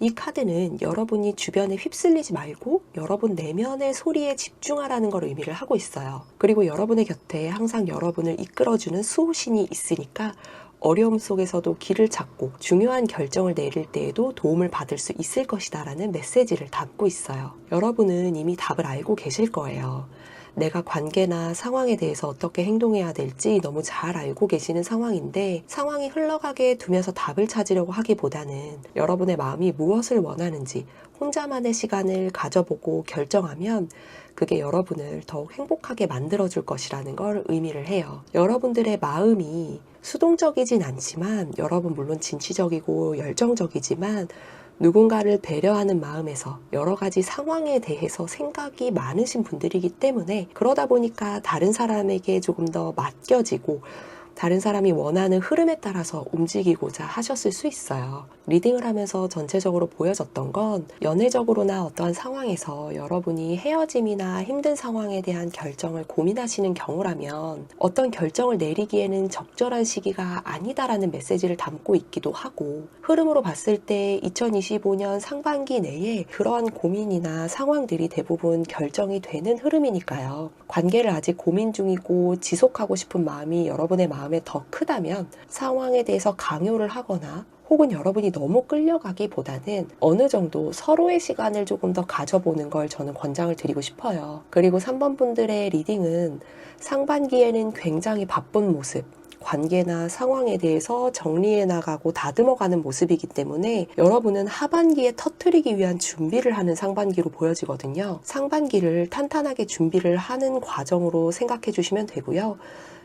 이 카드는 여러분이 주변에 휩쓸리지 말고 여러분 내면의 소리에 집중하라는 걸 의미를 하고 있어요. 그리고 여러분의 곁에 항상 여러분을 이끌어주는 수호신이 있으니까 어려움 속에서도 길을 찾고 중요한 결정을 내릴 때에도 도움을 받을 수 있을 것이다 라는 메시지를 담고 있어요. 여러분은 이미 답을 알고 계실 거예요. 내가 관계나 상황에 대해서 어떻게 행동해야 될지 너무 잘 알고 계시는 상황인데 상황이 흘러가게 두면서 답을 찾으려고 하기보다는 여러분의 마음이 무엇을 원하는지 혼자만의 시간을 가져보고 결정하면 그게 여러분을 더욱 행복하게 만들어줄 것이라는 걸 의미를 해요. 여러분들의 마음이 수동적이진 않지만 여러분 물론 진취적이고 열정적이지만 누군가를 배려하는 마음에서 여러 가지 상황에 대해서 생각이 많으신 분들이기 때문에 그러다 보니까 다른 사람에게 조금 더 맡겨지고 다른 사람이 원하는 흐름에 따라서 움직이고자 하셨을 수 있어요. 리딩을 하면서 전체적으로 보여졌던 건 연애적으로나 어떠한 상황에서 여러분이 헤어짐이나 힘든 상황에 대한 결정을 고민하시는 경우라면 어떤 결정을 내리기에는 적절한 시기가 아니다라는 메시지를 담고 있기도 하고 흐름으로 봤을 때 2025년 상반기 내에 그러한 고민이나 상황들이 대부분 결정이 되는 흐름이니까요. 관계를 아직 고민 중이고 지속하고 싶은 마음이 여러분의 마음에 더 크다면 상황에 대해서 강요를 하거나 혹은 여러분이 너무 끌려가기보다는 어느 정도 서로의 시간을 조금 더 가져보는 걸 저는 권장을 드리고 싶어요. 그리고 3번 분들의 리딩은 상반기에는 굉장히 바쁜 모습, 관계나 상황에 대해서 정리해 나가고 다듬어가는 모습이기 때문에 여러분은 하반기에 터뜨리기 위한 준비를 하는 상반기로 보여지거든요. 상반기를 탄탄하게 준비를 하는 과정으로 생각해 주시면 되고요.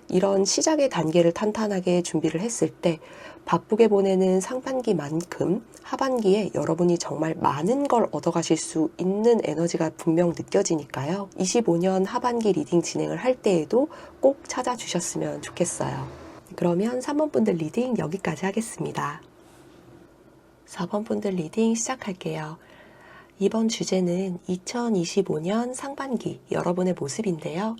이런 시작의 단계를 탄탄하게 준비를 했을 때 바쁘게 보내는 상반기만큼 하반기에 여러분이 정말 많은 걸 얻어가실 수 있는 에너지가 분명 느껴지니까요. 25년 하반기 리딩 진행을 할 때에도 꼭 찾아주셨으면 좋겠어요. 그러면 3번 분들 리딩 여기까지 하겠습니다. 4번 분들 리딩 시작할게요. 이번 주제는 2025년 상반기 여러분의 모습인데요.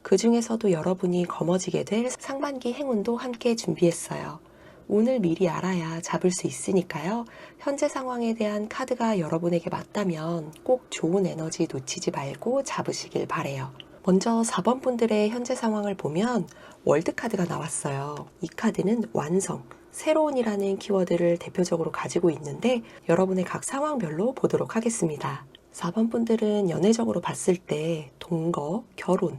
그 중에서도 여러분이 거머쥐게 될 상반기 행운도 함께 준비했어요. 운을 미리 알아야 잡을 수 있으니까요. 현재 상황에 대한 카드가 여러분에게 맞다면 꼭 좋은 에너지 놓치지 말고 잡으시길 바래요. 먼저 4번 분들의 현재 상황을 보면 월드 카드가 나왔어요. 이 카드는 완성, 새로운이라는 키워드를 대표적으로 가지고 있는데 여러분의 각 상황별로 보도록 하겠습니다. 4번 분들은 연애적으로 봤을 때 동거, 결혼,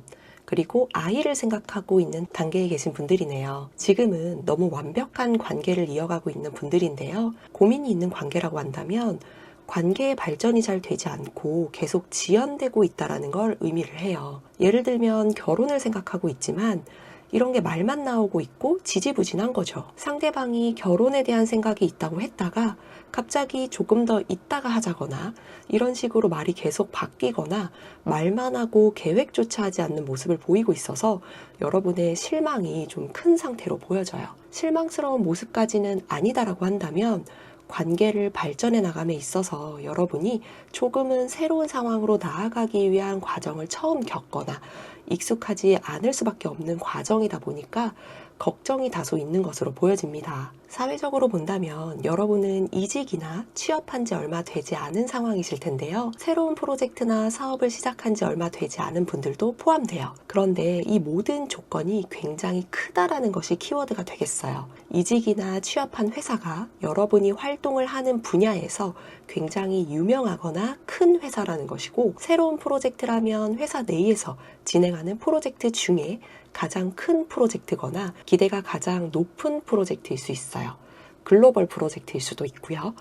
그리고 아이를 생각하고 있는 단계에 계신 분들이네요. 지금은 너무 완벽한 관계를 이어가고 있는 분들인데요. 고민이 있는 관계라고 한다면 관계의 발전이 잘 되지 않고 계속 지연되고 있다는 걸 의미를 해요. 예를 들면 결혼을 생각하고 있지만 이런 게 말만 나오고 있고 지지부진한 거죠. 상대방이 결혼에 대한 생각이 있다고 했다가 갑자기 조금 더 있다가 하자거나 이런 식으로 말이 계속 바뀌거나 말만 하고 계획조차 하지 않는 모습을 보이고 있어서 여러분의 실망이 좀 큰 상태로 보여져요. 실망스러운 모습까지는 아니다라고 한다면 관계를 발전해 나감에 있어서 여러분이 조금은 새로운 상황으로 나아가기 위한 과정을 처음 겪거나 익숙하지 않을 수밖에 없는 과정이다 보니까 걱정이 다소 있는 것으로 보여집니다. 사회적으로 본다면 여러분은 이직이나 취업한 지 얼마 되지 않은 상황이실 텐데요. 새로운 프로젝트나 사업을 시작한 지 얼마 되지 않은 분들도 포함돼요. 그런데 이 모든 조건이 굉장히 크다라는 것이 키워드가 되겠어요. 이직이나 취업한 회사가 여러분이 활동을 하는 분야에서 굉장히 유명하거나 큰 회사라는 것이고, 새로운 프로젝트라면 회사 내에서 진행하는 프로젝트 중에 가장 큰 프로젝트거나 기대가 가장 높은 프로젝트일 수 있어요. 글로벌 프로젝트일 수도 있고요.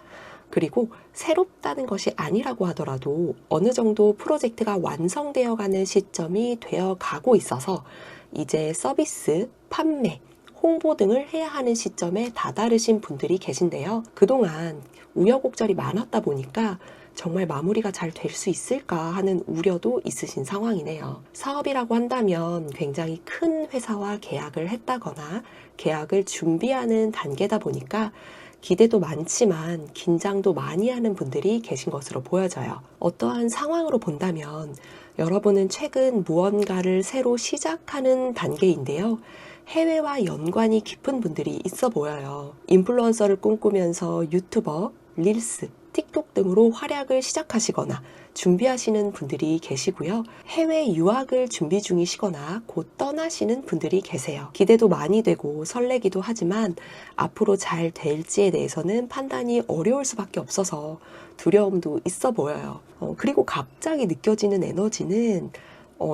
그리고 새롭다는 것이 아니라고 하더라도 어느 정도 프로젝트가 완성되어 가는 시점이 되어 가고 있어서 이제 서비스, 판매, 홍보 등을 해야 하는 시점에 다다르신 분들이 계신데요. 그동안 우여곡절이 많았다 보니까 정말 마무리가 잘 될 수 있을까 하는 우려도 있으신 상황이네요. 사업이라고 한다면 굉장히 큰 회사와 계약을 했다거나 계약을 준비하는 단계다 보니까 기대도 많지만 긴장도 많이 하는 분들이 계신 것으로 보여져요. 어떠한 상황으로 본다면 여러분은 최근 무언가를 새로 시작하는 단계인데요. 해외와 연관이 깊은 분들이 있어 보여요. 인플루언서를 꿈꾸면서 유튜버, 릴스, 틱톡 등으로 활약을 시작하시거나 준비하시는 분들이 계시고요. 해외 유학을 준비 중이시거나 곧 떠나시는 분들이 계세요. 기대도 많이 되고 설레기도 하지만 앞으로 잘 될지에 대해서는 판단이 어려울 수밖에 없어서 두려움도 있어 보여요. 그리고 갑자기 느껴지는 에너지는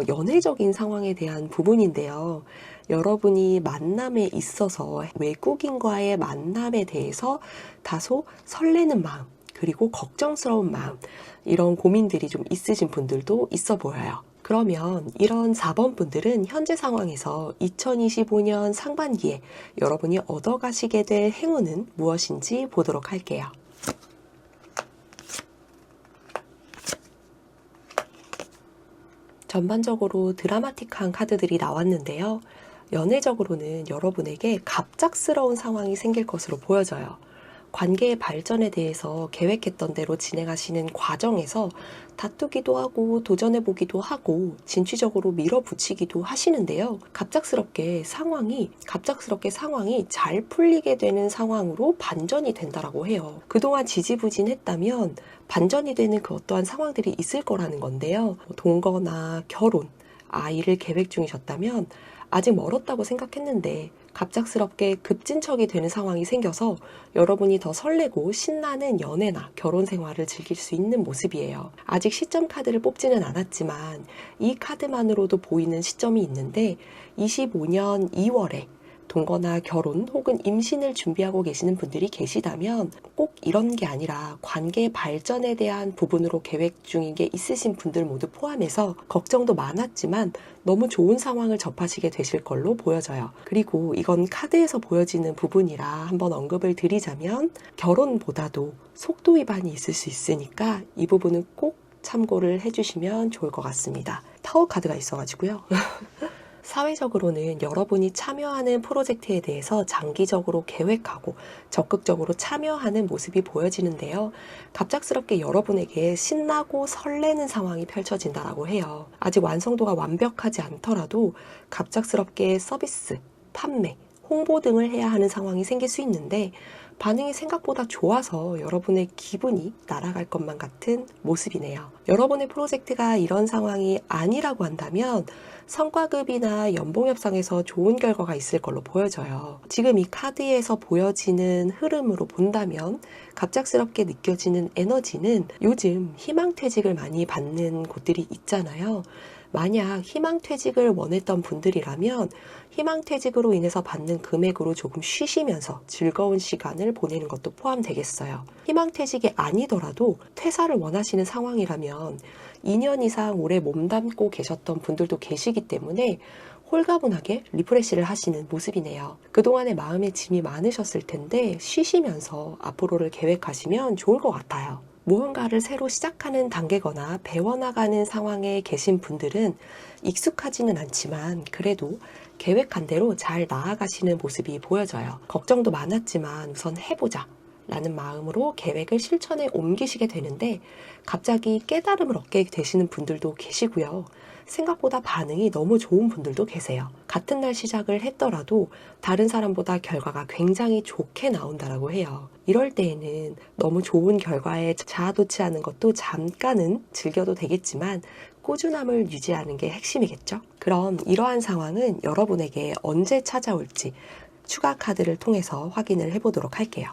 연애적인 상황에 대한 부분인데요. 여러분이 만남에 있어서 외국인과의 만남에 대해서 다소 설레는 마음, 그리고 걱정스러운 마음, 이런 고민들이 좀 있으신 분들도 있어 보여요. 그러면 이런 4번 분들은 현재 상황에서 2025년 상반기에 여러분이 얻어가시게 될 행운은 무엇인지 보도록 할게요. 전반적으로 드라마틱한 카드들이 나왔는데요. 연애적으로는 여러분에게 갑작스러운 상황이 생길 것으로 보여져요. 관계의 발전에 대해서 계획했던 대로 진행하시는 과정에서 다투기도 하고 도전해보기도 하고 진취적으로 밀어붙이기도 하시는데요. 갑작스럽게 상황이 잘 풀리게 되는 상황으로 반전이 된다라고 해요. 그동안 지지부진했다면 반전이 되는 그 어떠한 상황들이 있을 거라는 건데요. 동거나 결혼, 아이를 계획 중이셨다면 아직 멀었다고 생각했는데 갑작스럽게 급진척이 되는 상황이 생겨서 여러분이 더 설레고 신나는 연애나 결혼 생활을 즐길 수 있는 모습이에요. 아직 시점 카드를 뽑지는 않았지만 이 카드만으로도 보이는 시점이 있는데 25년 2월에 동거나 결혼 혹은 임신을 준비하고 계시는 분들이 계시다면 꼭 이런 게 아니라 관계 발전에 대한 부분으로 계획 중인 게 있으신 분들 모두 포함해서 걱정도 많았지만 너무 좋은 상황을 접하시게 되실 걸로 보여져요. 그리고 이건 카드에서 보여지는 부분이라 한번 언급을 드리자면 결혼보다도 속도 위반이 있을 수 있으니까 이 부분은 꼭 참고를 해주시면 좋을 것 같습니다. 타워 카드가 있어가지고요. 사회적으로는 여러분이 참여하는 프로젝트에 대해서 장기적으로 계획하고 적극적으로 참여하는 모습이 보여지는데요. 갑작스럽게 여러분에게 신나고 설레는 상황이 펼쳐진다라고 해요. 아직 완성도가 완벽하지 않더라도 갑작스럽게 서비스, 판매, 홍보 등을 해야 하는 상황이 생길 수 있는데 반응이 생각보다 좋아서 여러분의 기분이 날아갈 것만 같은 모습이네요. 여러분의 프로젝트가 이런 상황이 아니라고 한다면 성과급이나 연봉 협상에서 좋은 결과가 있을 걸로 보여져요. 지금 이 카드에서 보여지는 흐름으로 본다면 갑작스럽게 느껴지는 에너지는 요즘 희망퇴직을 많이 받는 곳들이 있잖아요. 만약 희망퇴직을 원했던 분들이라면 희망퇴직으로 인해서 받는 금액으로 조금 쉬시면서 즐거운 시간을 보내는 것도 포함되겠어요. 희망퇴직이 아니더라도 퇴사를 원하시는 상황이라면 2년 이상 오래 몸담고 계셨던 분들도 계시기 때문에 홀가분하게 리프레시를 하시는 모습이네요. 그동안에 마음의 짐이 많으셨을 텐데 쉬시면서 앞으로를 계획하시면 좋을 것 같아요. 무언가를 새로 시작하는 단계거나 배워나가는 상황에 계신 분들은 익숙하지는 않지만 그래도 계획한 대로 잘 나아가시는 모습이 보여져요. 걱정도 많았지만 우선 해보자 라는 마음으로 계획을 실천에 옮기시게 되는데 갑자기 깨달음을 얻게 되시는 분들도 계시고요. 생각보다 반응이 너무 좋은 분들도 계세요. 같은 날 시작을 했더라도 다른 사람보다 결과가 굉장히 좋게 나온다라고 해요. 이럴 때에는 너무 좋은 결과에 자아도취하는 것도 잠깐은 즐겨도 되겠지만 꾸준함을 유지하는 게 핵심이겠죠? 그럼 이러한 상황은 여러분에게 언제 찾아올지 추가 카드를 통해서 확인을 해보도록 할게요.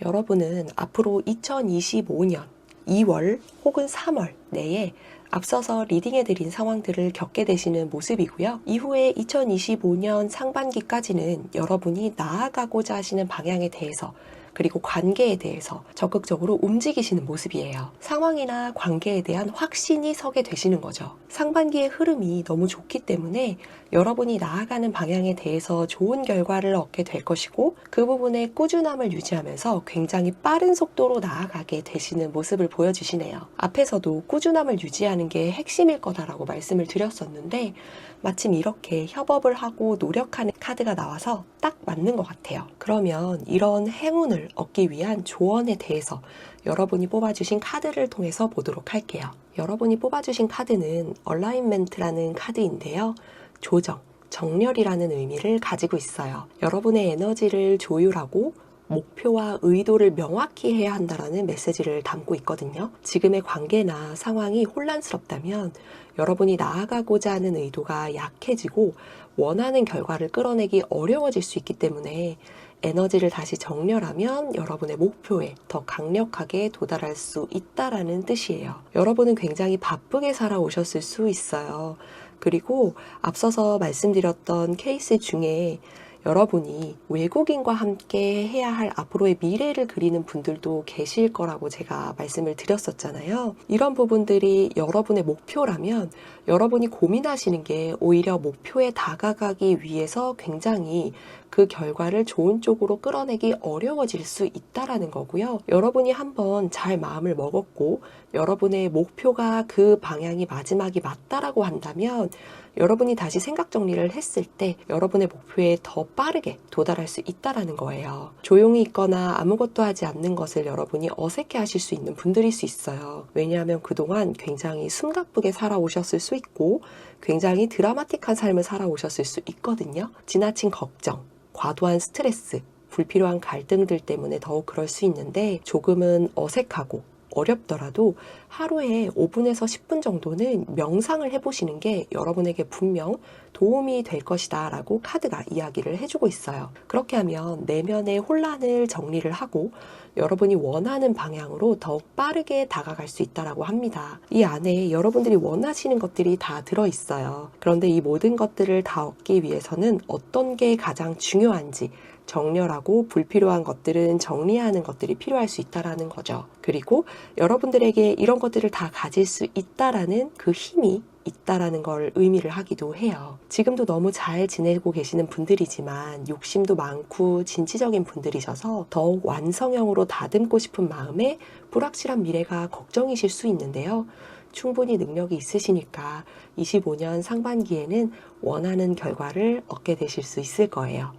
여러분은 앞으로 2025년 2월 혹은 3월 내에 앞서서 리딩해드린 상황들을 겪게 되시는 모습이고요. 이후에 2025년 상반기까지는 여러분이 나아가고자 하시는 방향에 대해서 그리고 관계에 대해서 적극적으로 움직이시는 모습이에요. 상황이나 관계에 대한 확신이 서게 되시는 거죠. 상반기의 흐름이 너무 좋기 때문에 여러분이 나아가는 방향에 대해서 좋은 결과를 얻게 될 것이고 그 부분에 꾸준함을 유지하면서 굉장히 빠른 속도로 나아가게 되시는 모습을 보여주시네요. 앞에서도 꾸준함을 유지하는 게 핵심일 거다라고 말씀을 드렸었는데 마침 이렇게 협업을 하고 노력하는 카드가 나와서 딱 맞는 것 같아요. 그러면 이런 행운을 얻기 위한 조언에 대해서 여러분이 뽑아주신 카드를 통해서 보도록 할게요. 여러분이 뽑아주신 카드는 얼라인멘트라는 카드인데요. 조정, 정렬이라는 의미를 가지고 있어요. 여러분의 에너지를 조율하고 목표와 의도를 명확히 해야 한다는 메시지를 담고 있거든요. 지금의 관계나 상황이 혼란스럽다면 여러분이 나아가고자 하는 의도가 약해지고 원하는 결과를 끌어내기 어려워질 수 있기 때문에 에너지를 다시 정렬하면 여러분의 목표에 더 강력하게 도달할 수 있다라는 뜻이에요. 여러분은 굉장히 바쁘게 살아오셨을 수 있어요. 그리고 앞서서 말씀드렸던 케이스 중에 여러분이 외국인과 함께 해야 할 앞으로의 미래를 그리는 분들도 계실 거라고 제가 말씀을 드렸었잖아요. 이런 부분들이 여러분의 목표라면 여러분이 고민하시는 게 오히려 목표에 다가가기 위해서 굉장히 그 결과를 좋은 쪽으로 끌어내기 어려워질 수 있다라는 거고요. 여러분이 한번 잘 마음을 먹었고 여러분의 목표가 그 방향이 마지막이 맞다라고 한다면 여러분이 다시 생각 정리를 했을 때 여러분의 목표에 더 빠르게 도달할 수 있다라는 거예요. 조용히 있거나 아무것도 하지 않는 것을 여러분이 어색해 하실 수 있는 분들일 수 있어요. 왜냐하면 그동안 굉장히 숨가쁘게 살아오셨을 수 있고 굉장히 드라마틱한 삶을 살아오셨을 수 있거든요. 지나친 걱정, 과도한 스트레스, 불필요한 갈등들 때문에 더욱 그럴 수 있는데 조금은 어색하고 어렵더라도 하루에 5분에서 10분 정도는 명상을 해보시는 게 여러분에게 분명 도움이 될 것이다 라고 카드가 이야기를 해주고 있어요. 그렇게 하면 내면의 혼란을 정리를 하고 여러분이 원하는 방향으로 더욱 빠르게 다가갈 수 있다고 합니다. 이 안에 여러분들이 원하시는 것들이 다 들어있어요. 그런데 이 모든 것들을 다 얻기 위해서는 어떤 게 가장 중요한지 정렬하고 불필요한 것들은 정리하는 것들이 필요할 수 있다라는 거죠. 그리고 여러분들에게 이런 것들을 다 가질 수 있다라는 그 힘이 있다라는 걸 의미를 하기도 해요. 지금도 너무 잘 지내고 계시는 분들이지만 욕심도 많고 진취적인 분들이셔서 더욱 완성형으로 다듬고 싶은 마음에 불확실한 미래가 걱정이실 수 있는데요. 충분히 능력이 있으시니까 25년 상반기에는 원하는 결과를 얻게 되실 수 있을 거예요.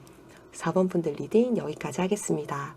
4번 분들 리딩 여기까지 하겠습니다.